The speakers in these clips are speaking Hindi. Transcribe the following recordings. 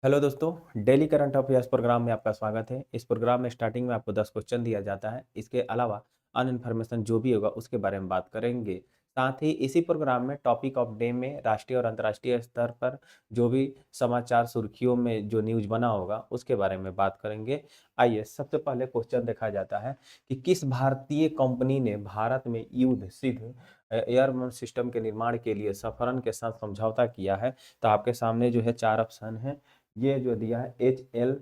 हेलो दोस्तों, डेली करंट अफेयर्स प्रोग्राम में आपका स्वागत है। इस प्रोग्राम में स्टार्टिंग में आपको 10 क्वेश्चन दिया जाता है। इसके अलावा अन इन्फॉर्मेशन जो भी होगा उसके बारे में बात करेंगे। साथ ही इसी प्रोग्राम में टॉपिक ऑफ डे में राष्ट्रीय और अंतर्राष्ट्रीय स्तर पर जो भी समाचार सुर्खियों में जो न्यूज बना होगा उसके बारे में बात करेंगे। आइए सबसे पहले क्वेश्चन देखा जाता है कि किस भारतीय कंपनी ने भारत में युद्ध सिद्ध एयरमैन सिस्टम के निर्माण के लिए सफरन के साथ समझौता किया है। तो आपके सामने जो है 4 ऑप्शन है। ये जो दिया है HL,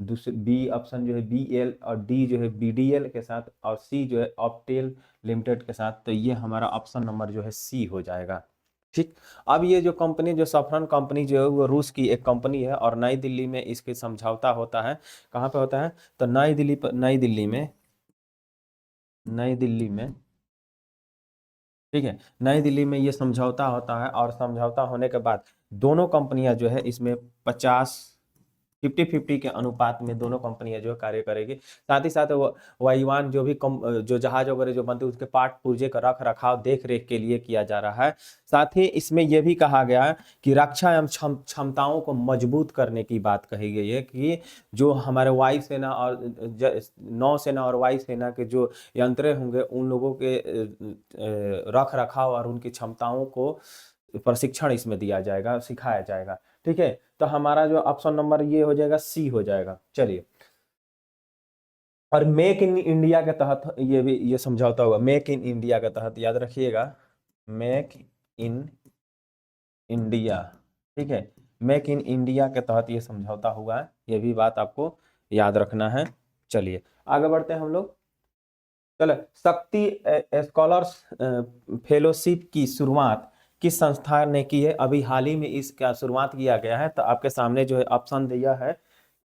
दूसरे बी ऑप्शन जो है BL और डी जो है BDL के साथ और सी जो है ऑप्टेल लिमिटेड के साथ। तो ये हमारा ऑप्शन नंबर जो है सी हो जाएगा। ठीक। अब ये जो कंपनी जो सफरन कंपनी जो है वो रूस की एक कंपनी है और नई दिल्ली में इसके समझौता होता है। कहाँ पे होता है? तो नई दिल्ली में ठीक है, नई दिल्ली में ये समझौता होता है और समझौता होने के बाद दोनों कंपनियां जो है इसमें 50-50 के अनुपात में दोनों कंपनियां जो है कार्य करेगी। साथ ही साथ वायुयान जो भी जो जहाज वगैरह जो बनते हैं उसके पार्ट पुर्जे का रख रखाव देख रेख के लिए किया जा रहा है। साथ ही इसमें यह भी कहा गया है कि रक्षा एवं क्षमताओं को मजबूत करने की बात कही गई है कि जो हमारे वायुसेना और नौसेना और वायुसेना के जो यंत्र होंगे उन लोगों के रख रखाव और उनकी क्षमताओं को प्रशिक्षण इसमें दिया जाएगा, सिखाया जाएगा। ठीक है, तो हमारा जो ऑप्शन नंबर ये हो जाएगा सी हो जाएगा। चलिए, और मेक इन इंडिया के तहत ये भी ये समझौता हुआ। मेक इन इंडिया के तहत याद रखिएगा, मेक इन इंडिया। ठीक है, मेक इन इंडिया के तहत ये समझौता हुआ है, ये भी बात आपको याद रखना है। चलिए आगे बढ़ते हैं हम लोग। चलो, शक्ति स्कॉलर्स फेलोशिप की शुरुआत किस संस्था ने की है? अभी हाल ही में इसका शुरुआत किया गया है। तो आपके सामने जो है ऑप्शन दिया है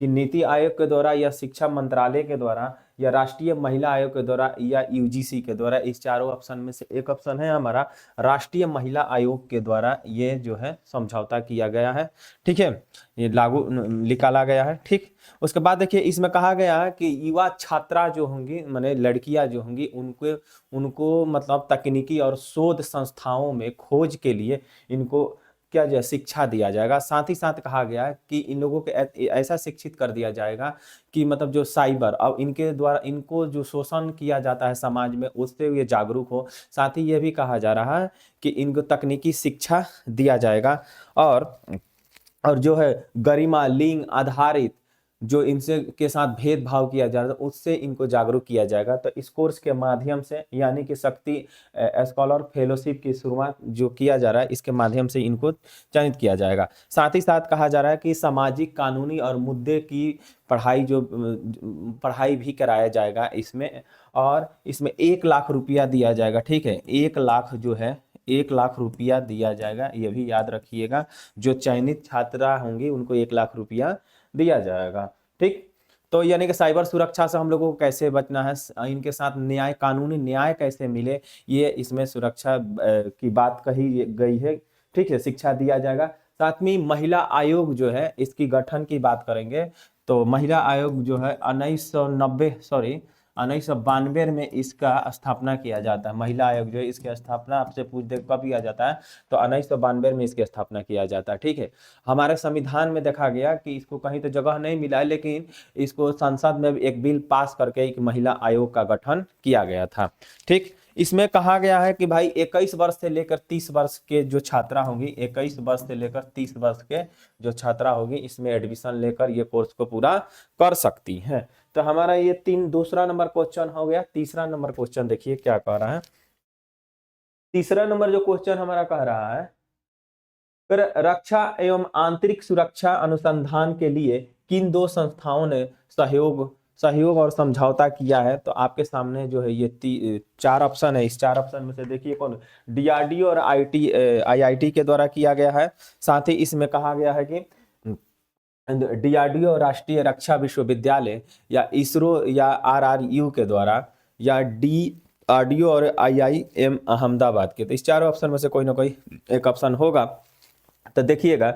कि नीति आयोग के द्वारा या शिक्षा मंत्रालय के द्वारा या राष्ट्रीय महिला आयोग के द्वारा या UGC के द्वारा। इस चारों ऑप्शन में से एक ऑप्शन है हमारा राष्ट्रीय महिला आयोग के द्वारा ये जो है समझौता किया गया है। ठीक है, ये लागू निकाला गया है। ठीक, उसके बाद देखिए इसमें कहा गया है कि युवा छात्रा जो होंगी माने लड़कियां जो होंगी उनको उनको मतलब तकनीकी और शोध संस्थाओं में खोज के लिए इनको क्या जो है शिक्षा दिया जाएगा। साथ ही साथ कहा गया है कि इन लोगों को ऐसा शिक्षित कर दिया जाएगा कि मतलब जो साइबर अब इनके द्वारा इनको जो शोषण किया जाता है समाज में उससे ये जागरूक हो। साथ ही ये भी कहा जा रहा है कि इनको तकनीकी शिक्षा दिया जाएगा और जो है गरिमा लिंग आधारित जो इनसे के साथ भेदभाव किया जा रहा है उससे इनको जागरूक किया जाएगा। तो इस कोर्स के माध्यम से यानी कि शक्ति स्कॉलर फेलोशिप की शुरुआत जो किया जा रहा है इसके माध्यम से इनको चयनित किया जाएगा। साथ ही साथ कहा जा रहा है कि सामाजिक कानूनी और मुद्दे की पढ़ाई भी कराया जाएगा इसमें। और इसमें 1 लाख रुपया दिया जाएगा। ठीक है, 1 लाख जो है 1 लाख रुपया दिया जाएगा, ये भी याद रखिएगा। जो चयनित छात्रा होंगी उनको 1 लाख रुपया दिया जाएगा। ठीक, तो यानी कि साइबर सुरक्षा से हम लोगों को कैसे बचना है, इनके साथ न्याय कानूनी न्याय कैसे मिले, ये इसमें सुरक्षा की बात कही गई है। ठीक है, शिक्षा दिया जाएगा। साथ में महिला आयोग जो है इसकी गठन की बात करेंगे। तो महिला आयोग जो है 1992 में इसका स्थापना किया जाता है। महिला आयोग जो है इसकी स्थापना आपसे पूछ दे कब किया जाता है, तो 1992 में इसकी स्थापना किया जाता है। ठीक है, हमारे संविधान में देखा गया कि इसको कहीं तो जगह नहीं मिला है, लेकिन इसको संसद में एक बिल पास करके एक महिला आयोग का गठन किया गया था। ठीक, इसमें कहा गया है कि भाई 21 वर्ष से लेकर 30 वर्ष के जो छात्रा होंगी, 21 वर्ष से लेकर 30 वर्ष के जो छात्रा होगी इसमें एडमिशन लेकर ये कोर्स को पूरा कर सकती हैं। तो हमारा ये दूसरा नंबर क्वेश्चन हो गया। तीसरा नंबर क्वेश्चन देखिए क्या कह रहा है। तीसरा नंबर जो क्वेश्चन हमारा कह रहा है, फिर रक्षा एवं आंतरिक सुरक्षा अनुसंधान के लिए किन दो संस्थाओं ने सहयोग और समझौता किया है? तो आपके सामने जो है ये 4 ऑप्शन है। इस 4 ऑप्शन में से देखिए कौन, DRDO और IIT के द्वारा किया गया है। साथ ही इसमें कहा गया है कि DRDO राष्ट्रीय रक्षा विश्वविद्यालय या इसरो या RRU के द्वारा या DRDO और IIM अहमदाबाद के। तो इस चारों ऑप्शन में से कोई ना कोई एक ऑप्शन होगा। तो देखिएगा,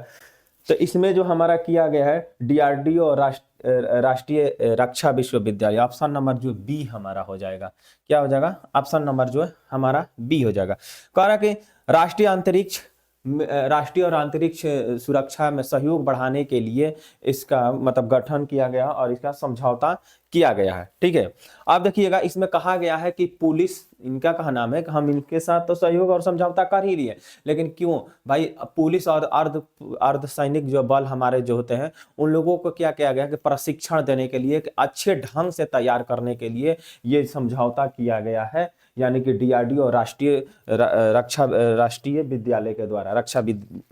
तो इसमें जो हमारा किया गया है DRDO और राष्ट्रीय रक्षा विश्वविद्यालय, ऑप्शन नंबर जो बी हमारा हो जाएगा। क्या हो जाएगा? ऑप्शन नंबर जो है हमारा बी हो जाएगा। कह रहा कि राष्ट्रीय अंतरिक्ष राष्ट्रीय और आंतरिक सुरक्षा में सहयोग बढ़ाने के लिए इसका मतलब गठन किया गया और इसका समझौता किया गया है। ठीक है, अब देखिएगा इसमें कहा गया है कि पुलिस, इनका कहा नाम है कि हम इनके साथ तो सहयोग और समझौता कर ही लिए, लेकिन क्यों भाई, पुलिस और अर्धसैनिक जो बल हमारे जो होते हैं उन लोगों को क्या किया गया कि प्रशिक्षण देने के लिए, कि अच्छे ढंग से तैयार करने के लिए ये समझौता किया गया है, यानी कि डीआरडीओ राष्ट्रीय विद्यालय के द्वारा,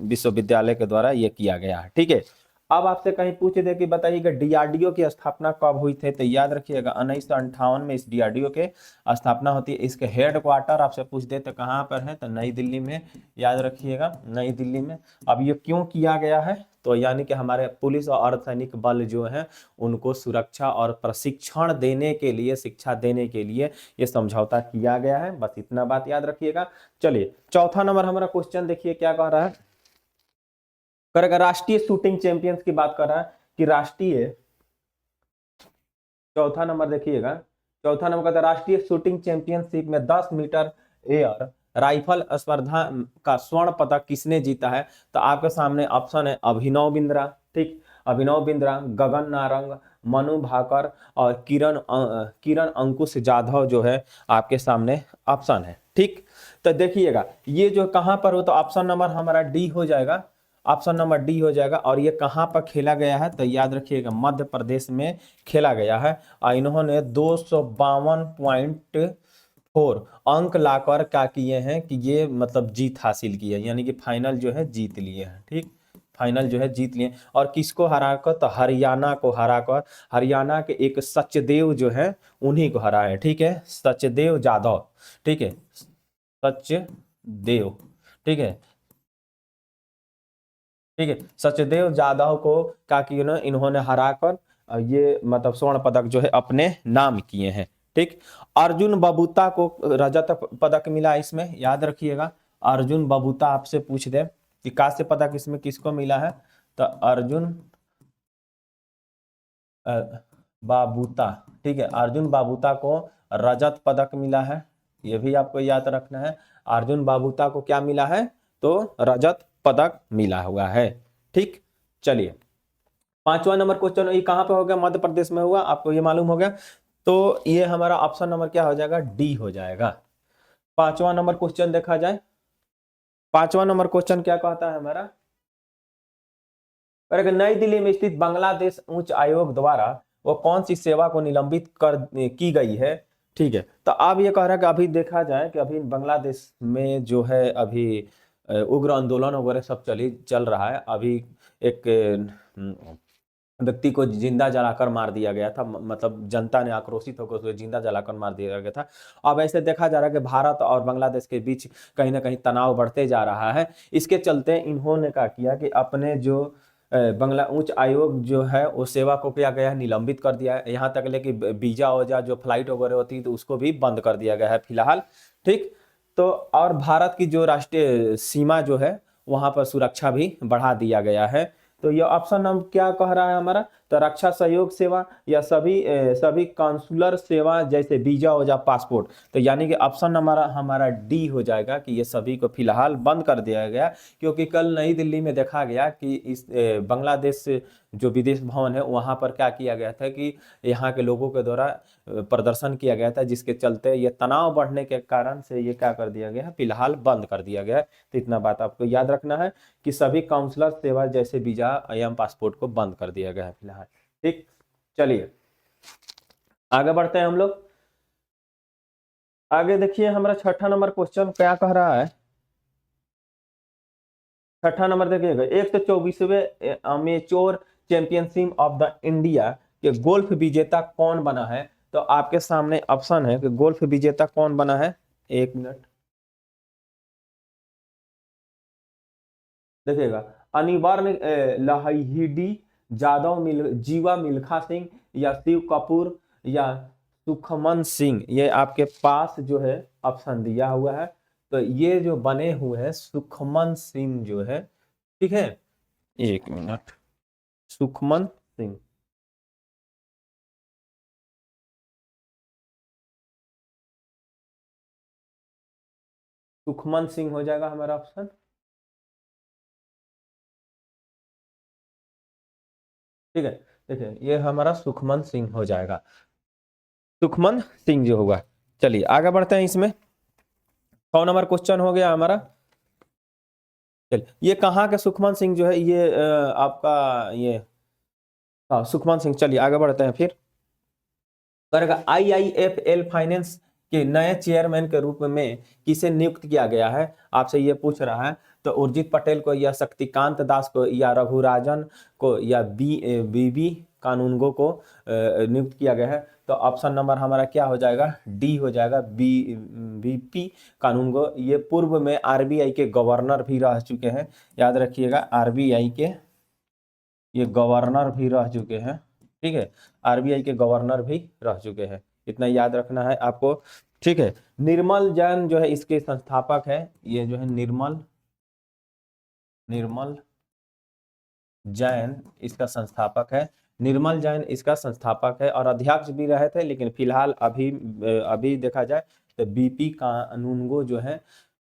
विश्वविद्यालय के द्वारा ये किया गया है। ठीक है, अब आपसे कहीं पूछ दे कि बताइएगा डीआरडीओ की स्थापना कब हुई थी, तो याद रखिएगा 1958 में इस डीआरडीओ के स्थापना होती है। इसके हेड क्वार्टर आपसे पूछ दे तो कहाँ पर है, तो नई दिल्ली में, याद रखिएगा नई दिल्ली में। अब ये क्यों किया गया है, तो यानी कि हमारे पुलिस और अर्धसैनिक बल जो है उनको सुरक्षा और प्रशिक्षण देने के लिए, शिक्षा देने के लिए ये समझौता किया गया है। बस इतना बात याद रखिएगा। चलिए चौथा नंबर हमारा क्वेश्चन देखिए क्या कह रहा है, करेगा राष्ट्रीय शूटिंग चैंपियंस की बात कर रहा है कि राष्ट्रीय, चौथा नंबर देखिएगा, चौथा नंबर कहता है राष्ट्रीय शूटिंग चैंपियनशिप में 10 मीटर एयर राइफल स्पर्धा का स्वर्ण पदक किसने जीता है, तो आपके सामने ऑप्शन है अभिनव बिंद्रा, ठीक, अभिनव बिंद्रा, गगन नारंग, मनु भाकर और किरण अंकुश जाधव जो है आपके सामने ऑप्शन है। ठीक, तो देखिएगा ये जो कहां पर हो, तो ऑप्शन नंबर हमारा डी हो जाएगा, ऑप्शन नंबर डी हो जाएगा। और ये कहां पर खेला गया है, तो याद रखिएगा मध्य प्रदेश में खेला गया है। और इन्होंने 252.4 अंक लाकर क्या किए हैं कि ये मतलब जीत हासिल की है, यानी कि फाइनल जो है जीत लिए हैं। ठीक, फाइनल जो है जीत लिए, और किसको हराकर, तो हरियाणा को हराकर, हरियाणा के एक सचदेव जो है उन्हीं को हराए। ठीक है, सचदेव जाधव, ठीक है, सचदेव, ठीक है, ठीक है, सचदेव यादव को क्या किया ना, इन्होंने हराकर ये मतलब स्वर्ण पदक जो है अपने नाम किए हैं। ठीक, अर्जुन बबूता को रजत पदक मिला इसमें, याद रखिएगा। अर्जुन बबूता आपसे पूछ दे कि कांस्य पदक इसमें किसको मिला है, तो अर्जुन बाबूता, ठीक है, अर्जुन बाबूता को रजत पदक मिला है, ये भी आपको याद रखना है। अर्जुन बाबूता को क्या मिला है, तो रजत पदक मिला हुआ है। ठीक, चलिए पांचवा नंबर क्वेश्चन, ये कहां पे हो गया, मध्य प्रदेश में हुआ, आपको ये मालूम हो गया, तो ये हमारा ऑप्शन नंबर क्या हो जाएगा, डी हो जाएगा। पांचवा नंबर क्वेश्चन देखा जाए, पांचवा नंबर क्वेश्चन क्या कहता है हमारा, अगर नई दिल्ली में स्थित बांग्लादेश उच्च आयोग द्वारा वो कौन सी सेवा को निलंबित कर की गई है। ठीक है, तो अब ये कह रहा है कि अभी देखा जाए कि अभी बांग्लादेश में जो है अभी उग्र आंदोलन वगैरह सब चल रहा है। अभी एक व्यक्ति को जिंदा जलाकर मार दिया गया था, मतलब जनता ने आक्रोशित होकर उसको जिंदा जलाकर मार दिया गया था। अब ऐसे देखा जा रहा है कि भारत और बांग्लादेश के बीच कहीं ना कहीं तनाव बढ़ते जा रहा है। इसके चलते इन्होंने क्या किया कि अपने जो बंगला उच्च आयोग जो है वो सेवा को क्या गया है, निलंबित कर दिया है। यहाँ तक ले कि वीजा वोजा जो फ्लाइट वगैरह होती है तो उसको भी बंद कर दिया गया है फिलहाल। ठीक, तो और भारत की जो राष्ट्रीय सीमा जो है वहां पर सुरक्षा भी बढ़ा दिया गया है। तो ये ऑप्शन नंबर क्या कह रहा है हमारा, तो रक्षा सहयोग सेवा या सभी काउंसुलर सेवा जैसे वीजा वोजा पासपोर्ट, तो यानी कि ऑप्शन नंबर हमारा डी हो जाएगा कि ये सभी को फिलहाल बंद कर दिया गया। क्योंकि कल नई दिल्ली में देखा गया कि इस बांग्लादेश से जो विदेश भवन है वहां पर क्या किया गया था कि यहाँ के लोगों के द्वारा प्रदर्शन किया गया था, जिसके चलते ये तनाव बढ़ने के कारण से ये क्या कर दिया गया है, फिलहाल बंद कर दिया गया है। तो इतना बात आपको याद रखना है कि सभी काउंसलर सेवा जैसे वीजा एवं पासपोर्ट को बंद कर दिया गया है फिलहाल। ठीक, चलिए आगे बढ़ते हैं हम लोग। आगे देखिए हमारा छठा नंबर क्वेश्चन क्या कह रहा है, छठा नंबर देखिएगा, 124वें amateur championship of the India के गोल्फ विजेता कौन बना है। तो आपके सामने ऑप्शन है कि गोल्फ विजेता कौन बना है, एक मिनट देखिएगा, अनिवार्य लाहिड़ी, जीवा मिल्खा सिंह या शिव कपूर या सुखमन सिंह, ये आपके पास जो है ऑप्शन दिया हुआ है। तो ये जो बने हुए हैं सुखमन सिंह जो है, ठीक है, एक मिनट, सुखमन सिंह, सुखमन सिंह हो जाएगा हमारा ऑप्शन। ठीक है। देखिए ये हमारा सुखमन सिंह हो जाएगा, सुखमन सिंह जो होगा। चलिए आगे बढ़ते हैं इसमें। 100 नंबर क्वेश्चन हो गया हमारा। चलिए ये कहाँ के सुखमन सिंह जो है, ये आपका ये, हाँ सुखमन सिंह। चलिए आगे बढ़ते हैं फिर। करेगा IIFL फाइनेंस के नए चेयरमैन के रूप में किसे नियुक्त किया गया है, आपसे ये पूछ रहा है। तो उर्जित पटेल को, या शक्तिकांत दास को, या रघुराजन को, या बीबी कानूनगो को नियुक्त किया गया है। तो ऑप्शन नंबर हमारा क्या हो जाएगा, डी हो जाएगा, बीपी कानूनगो। ये पूर्व में RBI के गवर्नर भी रह चुके हैं, याद रखिएगा RBI के ये गवर्नर भी रह चुके हैं। ठीक है, RBI के गवर्नर भी रह चुके हैं, इतना याद रखना है आपको। ठीक है, निर्मल जैन जो है इसके संस्थापक है, ये जो है निर्मल जैन इसका संस्थापक है। निर्मल जैन इसका संस्थापक है और अध्यक्ष भी रहे थे, लेकिन फिलहाल अभी देखा जाए तो बीपी कानूनगो जो है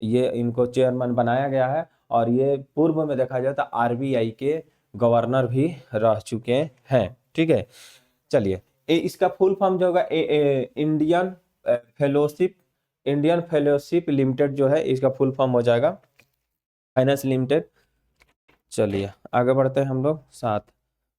ये इनको चेयरमैन बनाया गया है। और ये पूर्व में देखा जाए तो RBI के गवर्नर भी रह चुके हैं। ठीक है, चलिए इसका फुल फॉर्म जो होगा Indian fellowship, Indian fellowship limited जो है इसका फुल फॉर्म हो जाएगा फाइनेंस लिमिटेड। चलिए आगे बढ़ते हैं हम लोग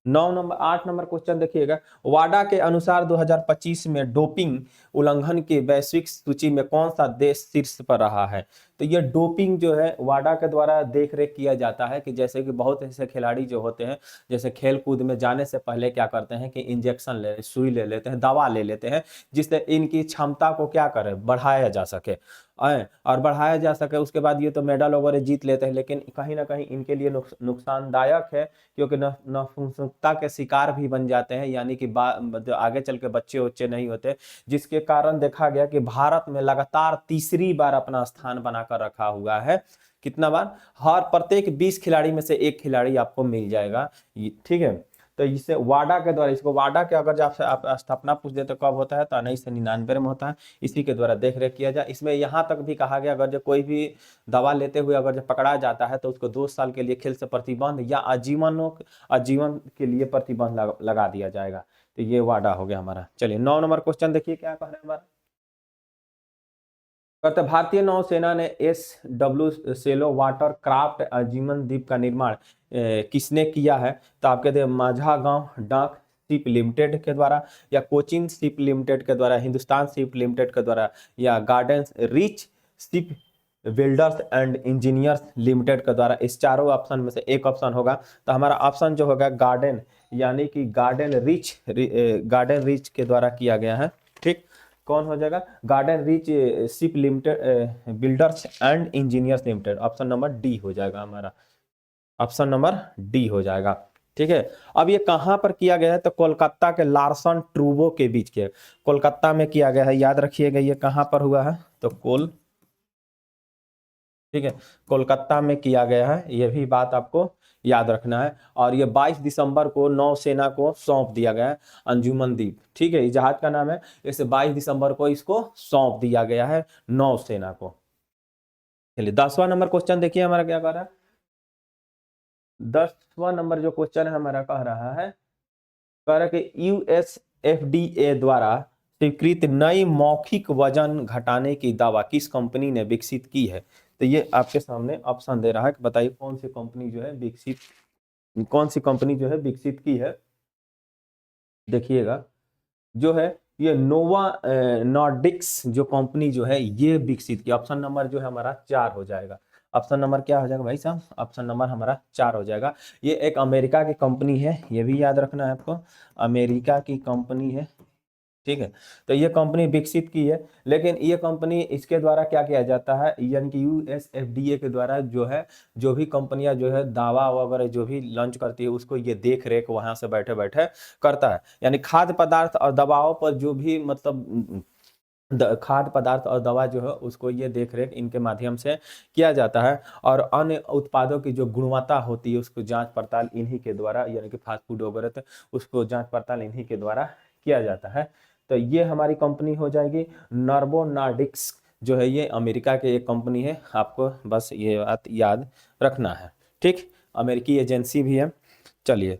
8 नंबर क्वेश्चन देखिएगा। वाडा के अनुसार 2025 में डोपिंग उल्लंघन की वैश्विक सूची में कौन सा देश शीर्ष पर रहा है। तो ये डोपिंग जो है वाडा के द्वारा देख रेख किया जाता है कि जैसे कि बहुत ऐसे खिलाड़ी जो होते हैं, जैसे खेल कूद में जाने से पहले क्या करते हैं कि इंजेक्शन सुई ले लेते हैं, दवा ले लेते हैं, जिससे इनकी क्षमता को क्या करे, बढ़ाया जा सके। और बढ़ाया जा सके, उसके बाद ये तो मेडल वगैरह जीत लेते हैं, लेकिन कहीं ना कहीं इनके लिए नुकसानदायक है, क्योंकि नपुंसकता के शिकार भी बन जाते हैं, यानी कि आगे चल के बच्चे उच्चे नहीं होते, जिसके कारण देखा गया कि भारत में लगातार तीसरी बार अपना स्थान बनाकर रखा हुआ है। कितना बार, हर प्रत्येक 20 खिलाड़ी में से एक खिलाड़ी आपको मिल जाएगा। ठीक है, तो इसे वाडा के द्वारा, इसको वाडा के अगर आपसे आप स्थापना पूछ दे तो कब होता है, तो 1999 में होता है, इसी के द्वारा देख रेख किया जाए। इसमें यहाँ तक भी कहा गया, अगर जो कोई भी दवा लेते हुए अगर जो पकड़ा जाता है तो उसको 2 साल के लिए खेल से प्रतिबंध या आजीवन के लिए प्रतिबंध लगा दिया जाएगा। तो ये वाडा हो गया हमारा। चलिए 9 नंबर क्वेश्चन देखिए क्या कह रहे हैं हमारा। कहते भारतीय नौसेना ने SW सेलो वाटर क्राफ्ट आजीवन द्वीप का निर्माण किसने किया है। तो आप कहते हैं माझागांव डाक शिप लिमिटेड के द्वारा, या कोचिन शिप लिमिटेड के द्वारा, हिंदुस्तान शिप लिमिटेड के द्वारा, या garden rich ship builders and engineers limited के द्वारा। इस चारों ऑप्शन में से एक ऑप्शन होगा। तो हमारा ऑप्शन जो होगा गार्डन, यानी कि गार्डन रिच के द्वारा किया गया है। ठीक, कौन हो जाएगा, garden rich ship limited builders and engineers limited. Option number D हो जाएगा हमारा, ऑप्शन नंबर डी हो जाएगा। ठीक है, अब ये कहां पर किया गया है, तो कोलकाता के लार्सन ट्रूबो के बीच के, कोलकाता में किया गया है, याद रखिएगा ये कहां पर हुआ है, तो ठीक है, कोलकाता में किया गया है, ये भी बात आपको याद रखना है। और ये 22 दिसंबर को नौसेना को सौंप दिया गया है, अंजुमन द्वीप। ठीक है, ये जहाज का नाम है, इसे 22 दिसंबर को इसको सौंप दिया गया है नौसेना को। चलिए 10वां नंबर क्वेश्चन देखिए हमारा क्या कह रहा है। 10वां नंबर जो क्वेश्चन है हमारा कह रहा है, कह रहा है कि USFDA द्वारा स्वीकृत नई मौखिक वजन घटाने की दवा किस कंपनी ने विकसित की है। तो ये आपके सामने ऑप्शन दे रहा है कि बताइए कौन सी कंपनी जो है विकसित की है। देखिएगा जो है ये नोवा नॉर्डिक्स जो कंपनी जो है ये विकसित की। ऑप्शन नंबर जो है हमारा 4 हो जाएगा। ऑप्शन नंबर क्या हो जाएगा भाई साहब, ऑप्शन नंबर हमारा 4 हो जाएगा। ये एक अमेरिका की कंपनी है, ये भी याद रखना है आपको, अमेरिका की कंपनी है। ठीक है, तो ये कंपनी विकसित की है, लेकिन ये कंपनी इसके द्वारा क्या किया जाता है, यानी कि USFDA के द्वारा जो है, जो भी कंपनियां जो है दावा वगैरह जो भी लॉन्च करती है उसको ये देख रेख वहां से बैठे बैठे करता है। यानी खाद्य पदार्थ और दवाओं पर जो भी मतलब खाद्य पदार्थ और दवा जो है उसको ये देख रेख इनके माध्यम से किया जाता है। और अन्य उत्पादों की जो गुणवत्ता होती है उसको जांच पड़ताल इन्हीं के द्वारा, यानी कि फास्ट फूड वगैरह तो उसको जांच पड़ताल इन्हीं के द्वारा किया जाता है। तो ये हमारी कंपनी हो जाएगी नर्वो नॉर्डिक्स, जो है ये अमेरिका की एक कंपनी है, आपको बस ये बात याद रखना है। ठीक, अमेरिकी एजेंसी भी है। चलिए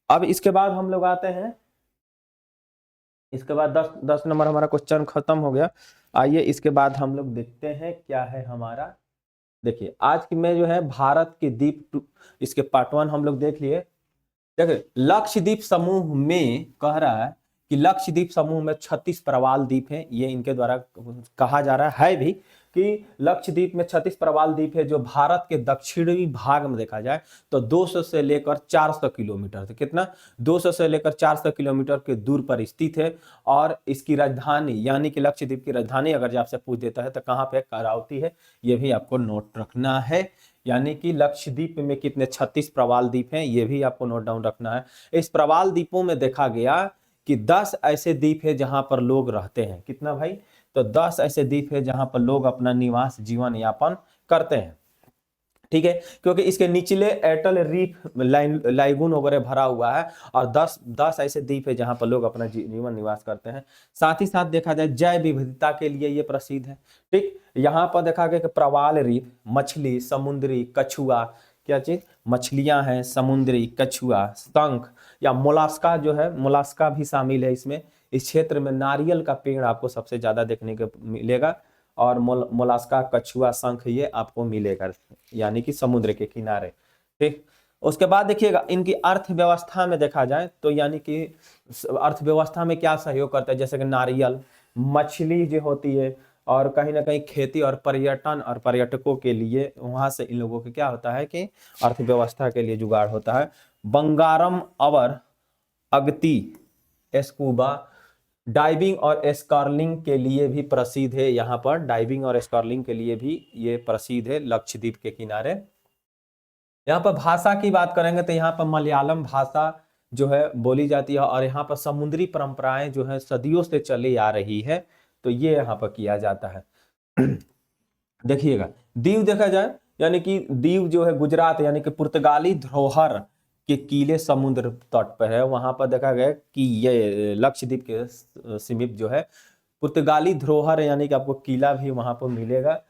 अब इसके बाद हम लोग आते हैं, इसके बाद 10 नंबर हमारा क्वेश्चन खत्म हो गया। आइए इसके बाद हम लोग देखते हैं क्या है हमारा। देखिए आज की में जो है भारत के द्वीप, इसके पार्ट 1 हम लोग देख लिए। देखिए लक्षद्वीप समूह में कह रहा है कि लक्षद्वीप समूह में 36 प्रवाल द्वीप हैं, ये इनके द्वारा कहा जा रहा है भी कि लक्षद्वीप में 36 प्रवाल द्वीप है, जो भारत के दक्षिणी भाग में देखा जाए तो 200 से लेकर 400 किलोमीटर, कितना 200 से लेकर 400 किलोमीटर के दूर पर स्थित है। और इसकी राजधानी यानी कि लक्षद्वीप की राजधानी अगर आपसे पूछ देता है तो कहाँ पे, करावती है, ये भी आपको नोट रखना है। यानी कि लक्षद्वीप में कितने 36 प्रवाल द्वीप हैं, ये भी आपको नोट डाउन रखना है। इस प्रवाल द्वीपों में देखा गया कि 10 ऐसे द्वीप है जहां पर लोग रहते हैं, कितना भाई, तो 10 ऐसे द्वीप है जहां पर लोग अपना निवास जीवन यापन करते हैं, ठीक है। क्योंकि इसके निचले एटल रीफ लाइगून वगैरह भरा हुआ है, और 10 ऐसे द्वीप है जहां पर लोग अपना जीवन निवास करते हैं। साथ ही साथ देखा जाए जैव विविधता के लिए ये प्रसिद्ध है, ठीक। यहाँ पर देखा गया कि प्रवाल रीफ, मछली, समुद्री कछुआ, क्या चीज, मछलियां हैं, समुद्री कछुआ, शंख या मोलास्का जो है, मोलास्का भी शामिल है इसमें। इस क्षेत्र में नारियल का पेड़ आपको सबसे ज्यादा देखने को मिलेगा, और मोलास्का, कछुआ, शंख ये आपको मिलेगा, यानी कि समुद्र के किनारे, ठीक। उसके बाद देखिएगा इनकी अर्थव्यवस्था में देखा जाए तो, यानी कि अर्थव्यवस्था में क्या सहयोग करता है, जैसे कि नारियल, मछली जो होती है, और कहीं ना कहीं खेती और पर्यटन और पर्यटकों के लिए वहां से इन लोगों के क्या होता है कि अर्थव्यवस्था के लिए जुगाड़ होता है। बंगारम अवर अगती स्कूबा डाइविंग और स्कॉर्लिंग के लिए भी प्रसिद्ध है, यहाँ पर डाइविंग और स्कॉर्लिंग के लिए भी ये प्रसिद्ध है लक्षद्वीप के किनारे। यहाँ पर भाषा की बात करेंगे तो यहाँ पर मलयालम भाषा जो है बोली जाती है, और यहाँ पर समुद्री परंपराएं जो है सदियों से चली आ रही है, तो ये यहाँ पर किया जाता है। देखिएगा दीव देखा जाए, यानी कि दीव जो है गुजरात यानी कि पुर्तगाली धरोहर के किले समुद्र तट पर है। वहां पर देखा गया कि ये लक्षद्वीप के समीप जो है पुर्तगाली धरोहर यानी कि आपको किला भी वहां पर मिलेगा।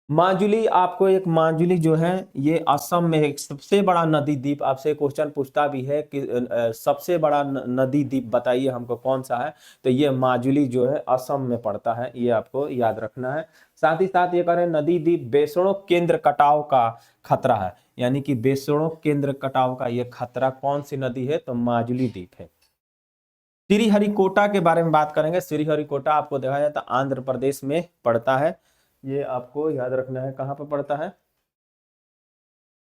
माजुली, आपको एक माजुली जो है ये असम में एक सबसे बड़ा नदी द्वीप, आपसे क्वेश्चन पूछता भी है कि सबसे बड़ा नदी द्वीप बताइए हमको कौन सा है, तो ये माजुली जो है असम में पड़ता है, ये आपको याद रखना है। साथ ही साथ ये करें नदी द्वीप बेसणों केंद्र कटाव का खतरा है, यानी कि बेसणों केंद्र कटाव का ये खतरा कौन सी नदी है, तो माजुली द्वीप है। श्रीहरिकोटा के बारे में बात करेंगे। श्रीहरिकोटा आपको देखा जाए तो आंध्र प्रदेश में पड़ता है, ये आपको याद रखना है कहां पर पड़ता है,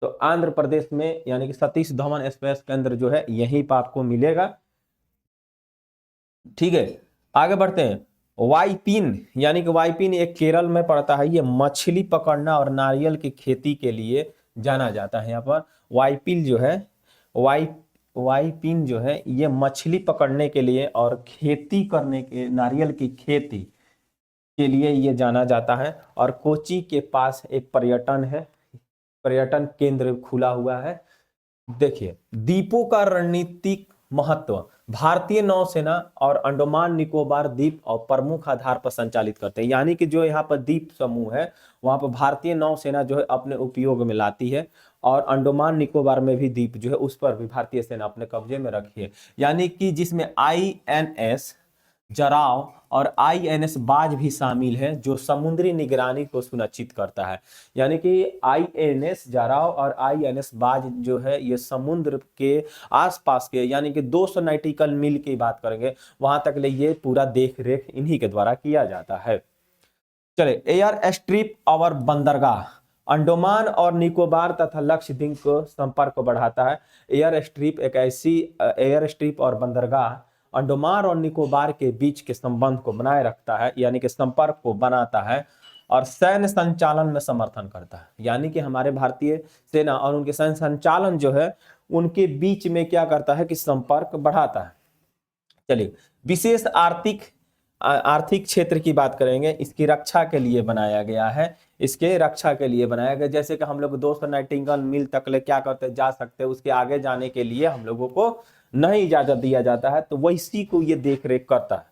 तो आंध्र प्रदेश में, यानी कि सतीश धवन स्पेस केंद्र जो है यहीं पर आपको मिलेगा, ठीक है। आगे बढ़ते हैं। वाइपिन, यानी कि वाइपिन एक केरल में पड़ता है, ये मछली पकड़ना और नारियल की खेती के लिए जाना जाता है। यहाँ पर वाइपिल जो है, वाइपिन जो है ये मछली पकड़ने के लिए और खेती करने के, नारियल की खेती के लिए ये जाना जाता है। और कोची के पास एक पर्यटन है, पर्यटन केंद्र खुला हुआ है। देखिए द्वीपों का रणनीतिक महत्व, भारतीय नौसेना और अंडमान निकोबार द्वीप और प्रमुख आधार पर संचालित करते हैं, यानी कि जो यहाँ पर द्वीप समूह है वहां पर भारतीय नौसेना जो है अपने उपयोग में लाती है, और अंडमान निकोबार में भी द्वीप जो है उस पर भी भारतीय सेना अपने कब्जे में रखी है। यानी कि जिसमें INS जराव और INS बाज भी शामिल है, जो समुद्री निगरानी को सुनिश्चित करता है। यानी कि INS जराव और INS बाज जो है ये समुद्र के आसपास के, यानी कि 200 नॉटिकल मील की बात करेंगे वहां तक ले ये पूरा देख रेख इन्हीं के द्वारा किया जाता है। चले, एयर स्ट्रिप और बंदरगाह, अंडमान और निकोबार तथा लक्षद्वीप को संपर्क को बढ़ाता है। एयर स्ट्रिप एक ऐसी एयर स्ट्रिप और बंदरगाह अंडमान और निकोबार के बीच के संबंध को बनाए रखता है, यानी कि संपर्क को बनाता है, और सैन्य संचालन में समर्थन करता है। यानी कि हमारे भारतीय सेना और उनके सैन्य संचालन जो है उनके बीच में क्या करता है कि संपर्क बढ़ाता है। चलिए, विशेष आर्थिक क्षेत्र की बात करेंगे, इसकी रक्षा के लिए बनाया गया है, इसके रक्षा के लिए बनाया गया। जैसे कि हम लोग 200 नॉटिकल मील तक ले क्या करते जा सकते हैं, उसके आगे जाने के लिए हम लोगों को नहीं इजाजत दिया जाता है, तो वही को ये देख रेख करता है।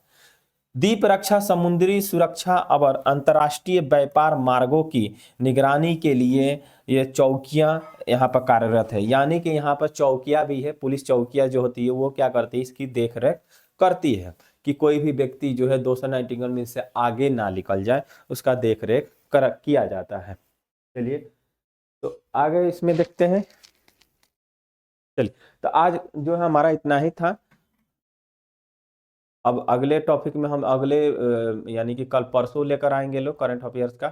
द्वीप रक्षा समुद्री सुरक्षा और अंतर्राष्ट्रीय व्यापार मार्गों की निगरानी के लिए ये चौकियां यहाँ पर कार्यरत है। यानी कि यहाँ पर चौकियां भी है, पुलिस चौकियां जो होती है वो क्या करती है, इसकी देख रेख करती है कि कोई भी व्यक्ति जो है 299 मील से आगे ना निकल जाए, उसका देख रेख किया जाता है। चलिए तो आगे इसमें देखते हैं। चलिए तो आज जो है हमारा इतना ही था। अब अगले टॉपिक में हम अगले यानी कि कल परसों लेकर आएंगे लोग करंट अफेयर्स का।